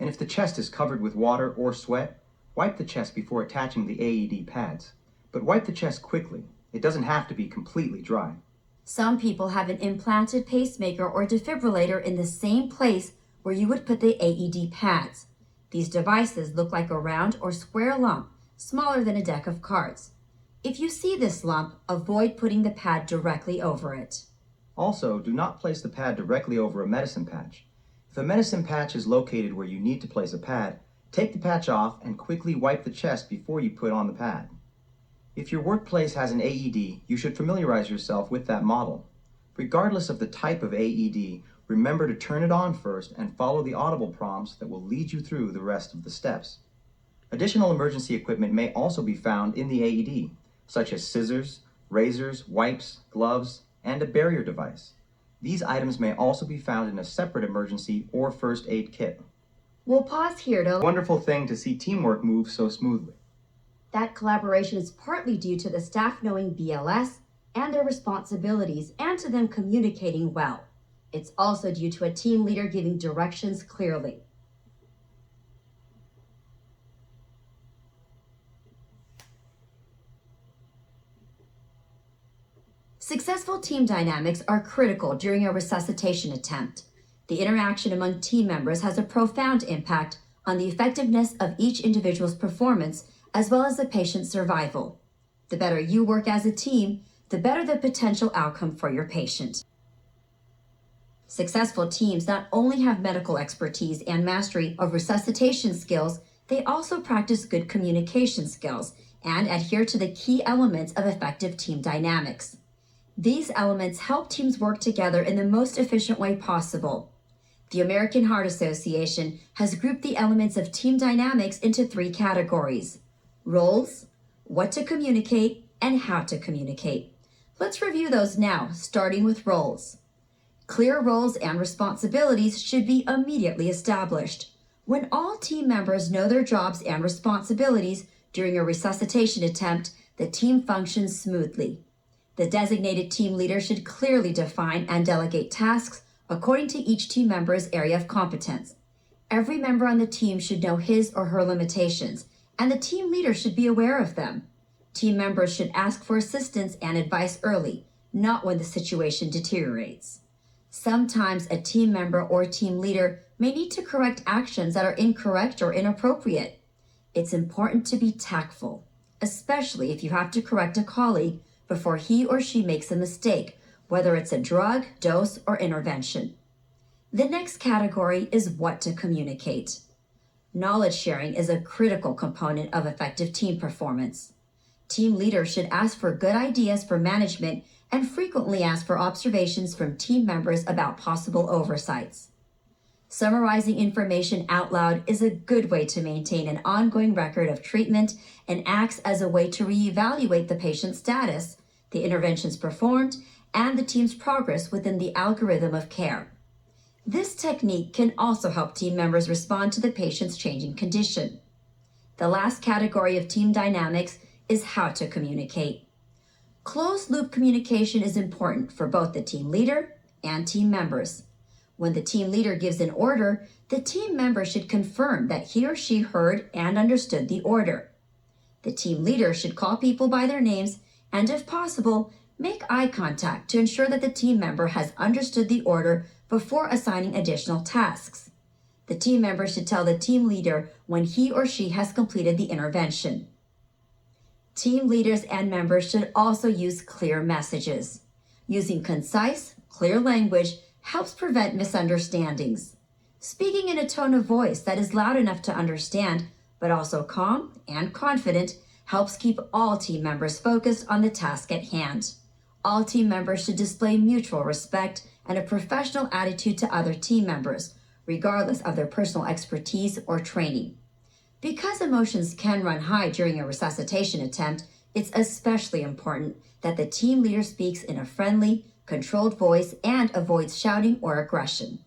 And if the chest is covered with water or sweat, wipe the chest before attaching the AED pads. But wipe the chest quickly. It doesn't have to be completely dry. Some people have an implanted pacemaker or defibrillator in the same place where you would put the AED pads. These devices look like a round or square lump, smaller than a deck of cards. If you see this lump, avoid putting the pad directly over it. Also, do not place the pad directly over a medicine patch. If a medicine patch is located where you need to place a pad, take the patch off and quickly wipe the chest before you put on the pad. If your workplace has an AED, you should familiarize yourself with that model. Regardless of the type of AED, remember to turn it on first and follow the audible prompts that will lead you through the rest of the steps. Additional emergency equipment may also be found in the AED, such as scissors, razors, wipes, gloves, and a barrier device. These items may also be found in a separate emergency or first aid kit. We'll pause here to... Wonderful thing to see teamwork move so smoothly. That collaboration is partly due to the staff knowing BLS and their responsibilities and to them communicating well. It's also due to a team leader giving directions clearly. Successful team dynamics are critical during a resuscitation attempt. The interaction among team members has a profound impact on the effectiveness of each individual's performance as well as the patient's survival. The better you work as a team, the better the potential outcome for your patient. Successful teams not only have medical expertise and mastery of resuscitation skills, they also practice good communication skills and adhere to the key elements of effective team dynamics. These elements help teams work together in the most efficient way possible. The American Heart Association has grouped the elements of team dynamics into 3 categories: roles, what to communicate, and how to communicate. Let's review those now, starting with roles. Clear roles and responsibilities should be immediately established. When all team members know their jobs and responsibilities during a resuscitation attempt, the team functions smoothly. The designated team leader should clearly define and delegate tasks according to each team member's area of competence. Every member on the team should know his or her limitations, and the team leader should be aware of them. Team members should ask for assistance and advice early, not when the situation deteriorates. Sometimes a team member or team leader may need to correct actions that are incorrect or inappropriate. It's important to be tactful, especially if you have to correct a colleague before he or she makes a mistake, whether it's a drug, dose, or intervention. The next category is what to communicate. Knowledge sharing is a critical component of effective team performance. Team leaders should ask for good ideas for management and frequently ask for observations from team members about possible oversights. Summarizing information out loud is a good way to maintain an ongoing record of treatment and acts as a way to reevaluate the patient's status, the interventions performed, and the team's progress within the algorithm of care. This technique can also help team members respond to the patient's changing condition. The last category of team dynamics is how to communicate. Closed-loop communication is important for both the team leader and team members. When the team leader gives an order, the team member should confirm that he or she heard and understood the order. The team leader should call people by their names and, if possible, make eye contact to ensure that the team member has understood the order before assigning additional tasks. The team member should tell the team leader when he or she has completed the intervention. Team leaders and members should also use clear messages. Using concise, clear language helps prevent misunderstandings. Speaking in a tone of voice that is loud enough to understand, but also calm and confident, helps keep all team members focused on the task at hand. All team members should display mutual respect and a professional attitude to other team members, regardless of their personal expertise or training. Because emotions can run high during a resuscitation attempt, it's especially important that the team leader speaks in a friendly, controlled voice and avoids shouting or aggression.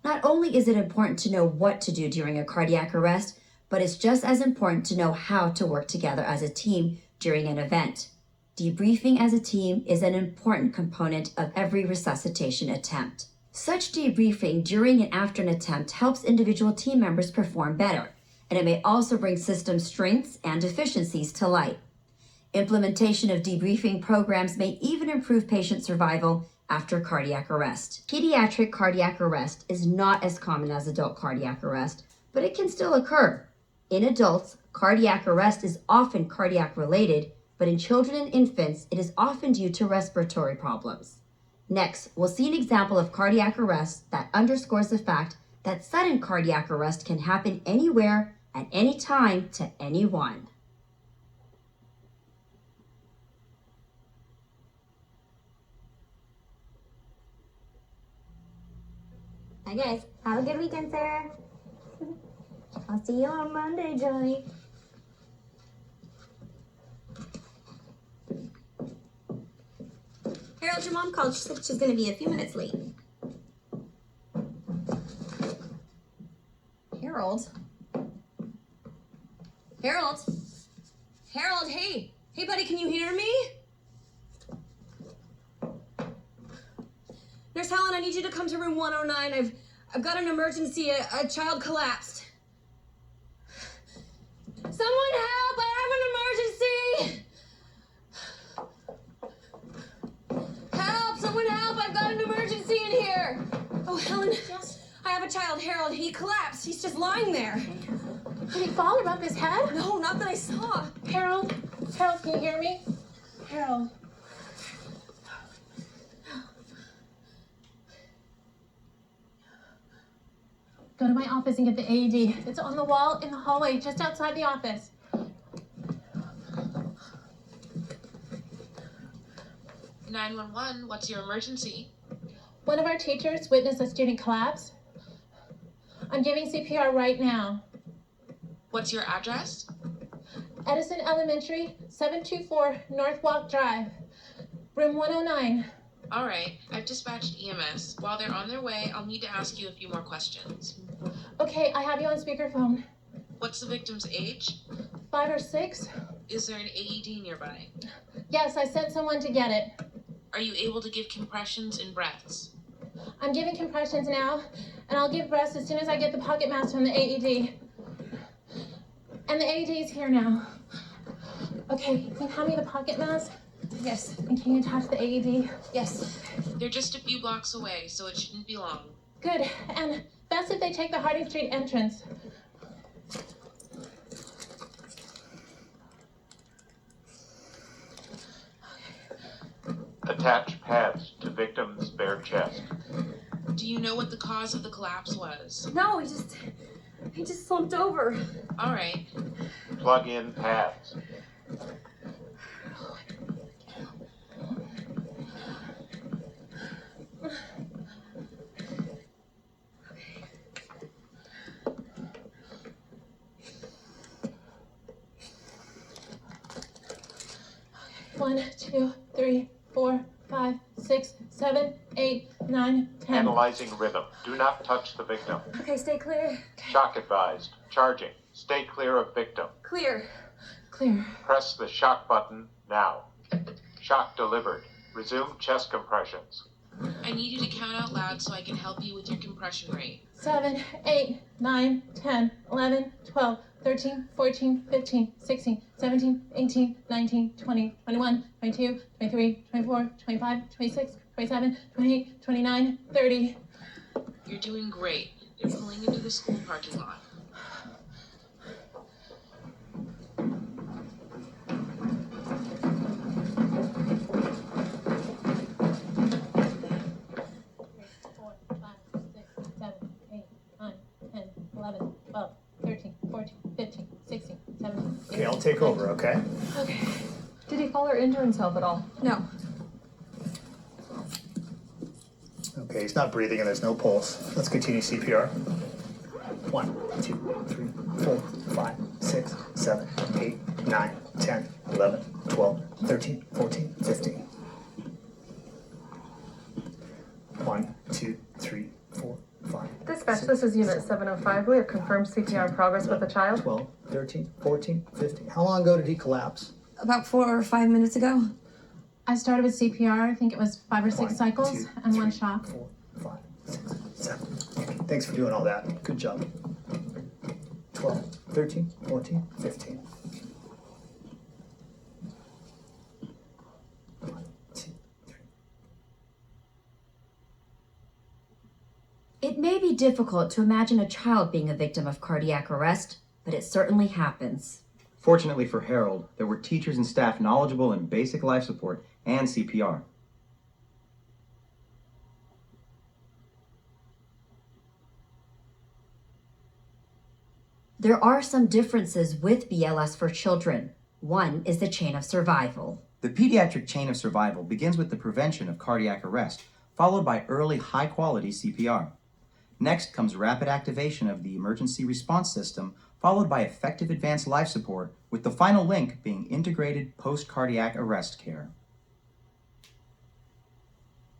Not only is it important to know what to do during a cardiac arrest, but it's just as important to know how to work together as a team during an event. Debriefing as a team is an important component of every resuscitation attempt. Such debriefing during and after an attempt helps individual team members perform better, and it may also bring system strengths and deficiencies to light. Implementation of debriefing programs may even improve patient survival after cardiac arrest. Pediatric cardiac arrest is not as common as adult cardiac arrest, but it can still occur. In adults, cardiac arrest is often cardiac related, but in children and infants, it is often due to respiratory problems. Next, we'll see an example of cardiac arrest that underscores the fact that sudden cardiac arrest can happen anywhere, at any time, to anyone. Hi guys, have a good weekend, Sarah. I'll see you on Monday, Johnny. Harold, your mom called. She said she's gonna be a few minutes late. Harold? Harold? Harold, hey! Hey, buddy, can you hear me? Nurse Helen, I need you to come to room 109. I've got an emergency. A child collapsed. Someone help! I have an emergency! Help! Someone help! I've got an emergency in here! Oh, Helen. Yes. I have a child, Harold. He collapsed. He's just lying there. Did he fall or bump his head? No, not that I saw. Harold? Harold, can you hear me? Harold. Go to my office and get the AED. It's on the wall in the hallway just outside the office. 911, what's your emergency? One of our teachers witnessed a student collapse. I'm giving CPR right now. What's your address? Edison Elementary, 724 North Walk Drive, room 109. All right, I've dispatched EMS. While they're on their way, I'll need to ask you a few more questions. Okay, I have you on speakerphone. What's the victim's age? 5 or 6? Is there an AED nearby? Yes, I sent someone to get it. Are you able to give compressions and breaths? I'm giving compressions now, and I'll give breaths as soon as I get the pocket mask from the AED. And the AED is here now. Okay, can you hand me the pocket mask? Yes. And can you attach the AED? Yes. They're just a few blocks away, so it shouldn't be long. Good, and best if they take the Harding Street entrance. Attach pads to victim's bare chest. Do you know what the cause of the collapse was? No, he just slumped over. All right. Plug in pads. One, 2, 3, 4, 5, 6, 7, 8, 9, 10. Analyzing rhythm. Do not touch the victim. Okay, stay clear. Shock advised. Charging. Stay clear of victim. Clear. Clear. Press the shock button now. Shock delivered. Resume chest compressions. I need you to count out loud so I can help you with your compression rate. 7, 8, 9, 10, 11, 12, 13, 14, 15, 16, 17, 18, 19, 20, 21, 22, 23, 24, 25, 26, 27, 28, 29, 30. You're doing great. They're pulling into the school parking lot. Okay, I'll take over, okay? Okay. Did he call our intern's help at all? No. Okay, he's not breathing and there's no pulse. Let's continue CPR. 1, 2, 3, 4, 5, 6, 7, 8, 9, 10, 11, 12, 13, 14, 15. 1, 2, 3, 4, 5. Dispatch, 6, this is Unit 7, 705. We have confirmed CPR progress with the child. 12, 13, 14, 15. How long ago did he collapse? About 4 or 5 minutes ago. I started with CPR, I think it was 5 or 6 1, cycles 2, and 3, 1 shock. 4, 5, 6, 7. Okay, thanks for doing all that. Good job. 12, 13, 14, 15. 1, 2, 3. It may be difficult to imagine a child being a victim of cardiac arrest, but it certainly happens. Fortunately for Harold, there were teachers and staff knowledgeable in basic life support and CPR. There are some differences with BLS for children. One is the chain of survival. The pediatric chain of survival begins with the prevention of cardiac arrest, followed by early high-quality CPR. Next comes rapid activation of the emergency response system, followed by effective advanced life support, with the final link being integrated post-cardiac arrest care.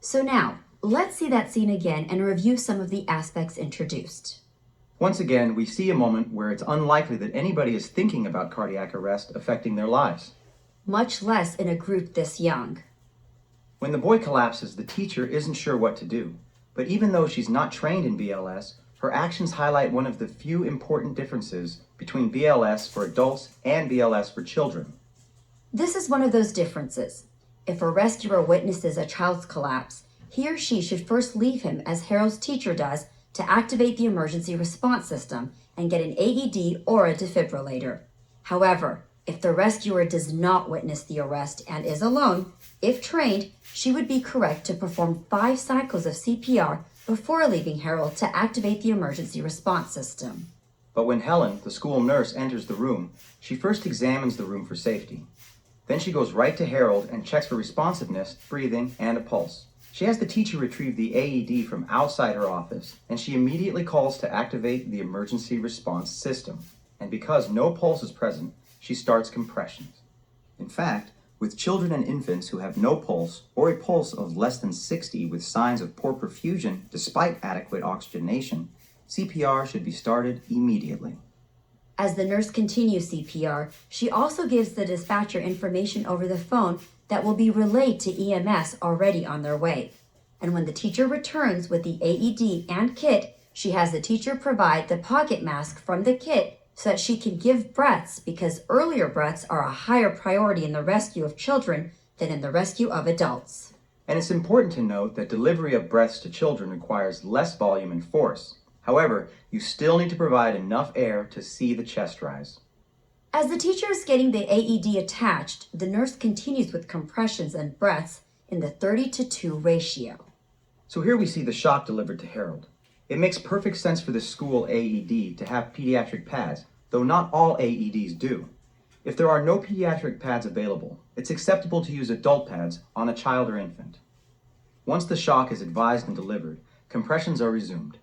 So now, let's see that scene again and review some of the aspects introduced. Once again, we see a moment where it's unlikely that anybody is thinking about cardiac arrest affecting their lives. Much less in a group this young. When the boy collapses, the teacher isn't sure what to do. But even though she's not trained in BLS, her actions highlight one of the few important differences between BLS for adults and BLS for children. This is one of those differences. If a rescuer witnesses a child's collapse, he or she should first leave him, as Harold's teacher does, to activate the emergency response system and get an AED or a defibrillator. However, if the rescuer does not witness the arrest and is alone, if trained, she would be correct to perform 5 cycles of CPR before leaving Harold to activate the emergency response system. But when Helen, the school nurse, enters the room, she first examines the room for safety. Then she goes right to Harold and checks for responsiveness, breathing, and a pulse. She has the teacher retrieve the AED from outside her office, and she immediately calls to activate the emergency response system. And because no pulse is present, she starts compressions. In fact, with children and infants who have no pulse or a pulse of less than 60 with signs of poor perfusion despite adequate oxygenation, CPR should be started immediately. As the nurse continues CPR, she also gives the dispatcher information over the phone that will be relayed to EMS already on their way. And when the teacher returns with the AED and kit, she has the teacher provide the pocket mask from the kit so that she can give breaths, because earlier breaths are a higher priority in the rescue of children than in the rescue of adults. And it's important to note that delivery of breaths to children requires less volume and force. However, you still need to provide enough air to see the chest rise. As the teacher is getting the AED attached, the nurse continues with compressions and breaths in the 30-to-2 ratio. So here we see the shock delivered to Harold. It makes perfect sense for the school AED to have pediatric pads, though not all AEDs do. If there are no pediatric pads available, it's acceptable to use adult pads on a child or infant. Once the shock is advised and delivered, compressions are resumed.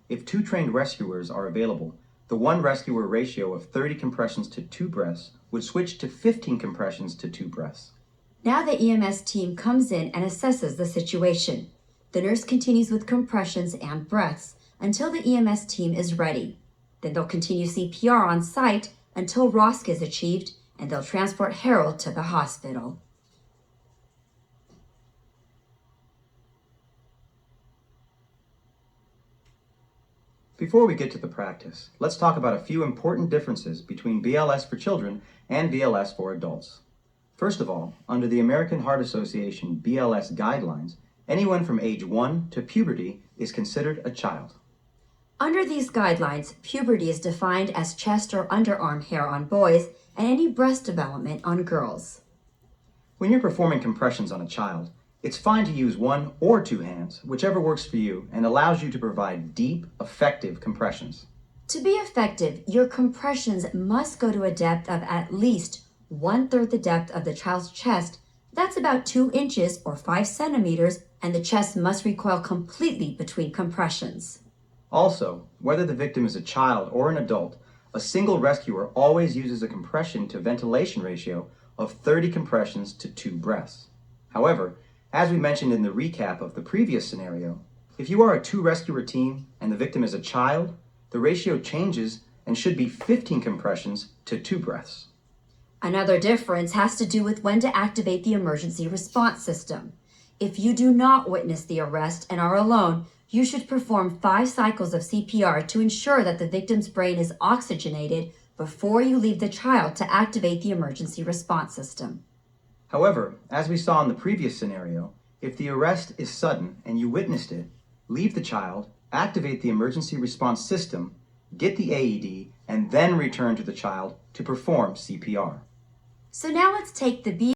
If 2 trained rescuers are available, the 1 rescuer ratio of 30 compressions to 2 breaths would switch to 15 compressions to 2 breaths. Now the EMS team comes in and assesses the situation. The nurse continues with compressions and breaths until the EMS team is ready. Then they'll continue CPR on site until ROSC is achieved, and they'll transport Harold to the hospital. Before we get to the practice, let's talk about a few important differences between BLS for children and BLS for adults. First of all, under the American Heart Association BLS guidelines, anyone from age 1 to puberty is considered a child. Under these guidelines, puberty is defined as chest or underarm hair on boys and any breast development on girls. When you're performing compressions on a child, it's fine to use 1 or 2 hands, whichever works for you and allows you to provide deep, effective compressions. To be effective, your compressions must go to a depth of at least 1/3 the depth of the child's chest. That's about 2 inches or 5 centimeters, and the chest must recoil completely between compressions. Also, whether the victim is a child or an adult, a single rescuer always uses a compression to ventilation ratio of 30 compressions to 2 breaths. However, as we mentioned in the recap of the previous scenario, if you are a 2 rescuer team and the victim is a child, the ratio changes and should be 15 compressions to 2 breaths. Another difference has to do with when to activate the emergency response system. If you do not witness the arrest and are alone, you should perform 5 cycles of CPR to ensure that the victim's brain is oxygenated before you leave the child to activate the emergency response system. However, as we saw in the previous scenario, if the arrest is sudden and you witnessed it, leave the child, activate the emergency response system, get the AED, and then return to the child to perform CPR. So now let's take the